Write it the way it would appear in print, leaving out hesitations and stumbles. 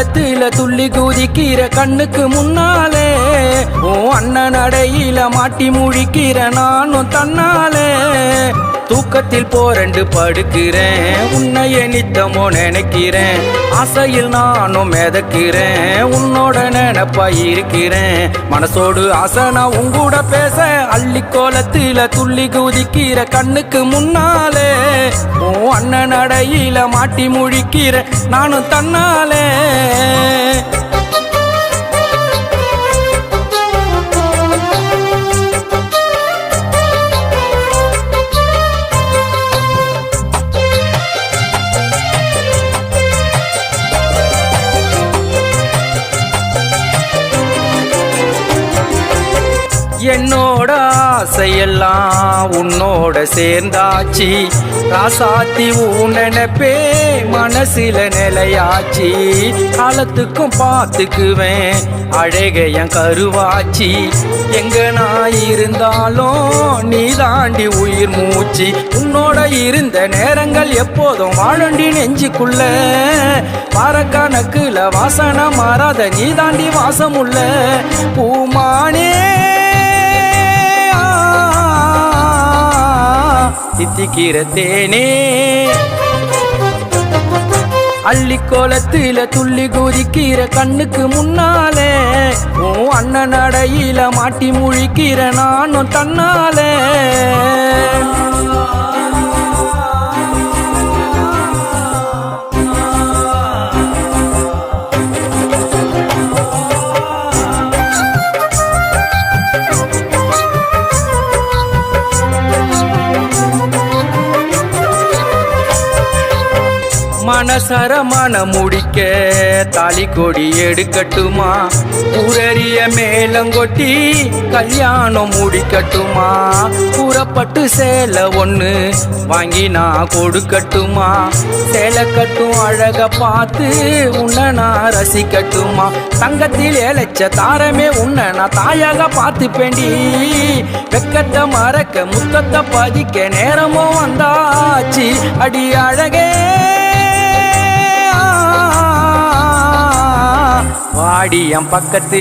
கோலத்துல துள்ளி குதிக்கிற கண்ணுக்கு முன்னாலே உன் அண்ணன் நடையில மாட்டி முழிக்கிற நானும் தன்னாலே தூக்கத்தில் போரண்டு படுக்கிறேன் உன்னைய நித்தமோ நினைக்கிறேன் ஆசையில் நானும் மிதக்கிறேன் உன்னோட நினைப்பா இருக்கிறேன் மனசோடு ஆசை நான் உங்கூட பேச அள்ளி கோலத்தில துள்ளி குதிக்கிற கண்ணுக்கு முன்னாலே உன் அண்ணன் நடையில மாட்டி முழிக்கிற நானும் தன்னாலே என்னோட ஆசையெல்லாம் உன்னோட சேர்ந்தாச்சு ராசாத்தி உன் நினைப்பே மனசுல நிலையாச்சு காலத்துக்கும் பார்த்துக்குவேன் அழகையன் கருவாச்சி எங்க நான் இருந்தாலும் நீ தாண்டி உயிர் மூச்சு உன்னோட இருந்த நேரங்கள் எப்போதும் வாழண்டி நெஞ்சுக்குள்ள வாரக்கணக்குல வாசனை மாறாத நீ தாண்டி வாசமுள்ள பூமானே தித்திக்கிற தேனே அள்ளி கோலத்தில துள்ளி குதிக்கிற கண்ணுக்கு முன்னாலே உன் அண்ணன் நடையில மாட்டி முழிக்கிற நானும் தன்னாலே மனசர மன முடிக்க தாலி கொடி எடுக்கட்டுமா ஊரறிய மேலங்கொட்டி கல்யாணம் முடிக்கட்டுமா கூறப்பட்டு சேலை ஒன்று வாங்கி நான் கொடுக்கட்டுமா சேலை கட்டும் அழக பார்த்து உன்னை நான் ரசிக்கட்டுமா தங்கத்தில் ஏழைச்ச தாரமே உன்னை நான் தாயாக பார்த்துப்பேண்டி வெக்கத்தை மறக்க முத்தத்தை பதிக்க நேரமும் வந்தாச்சு அடி அழகே வாடி என் பக்கத்து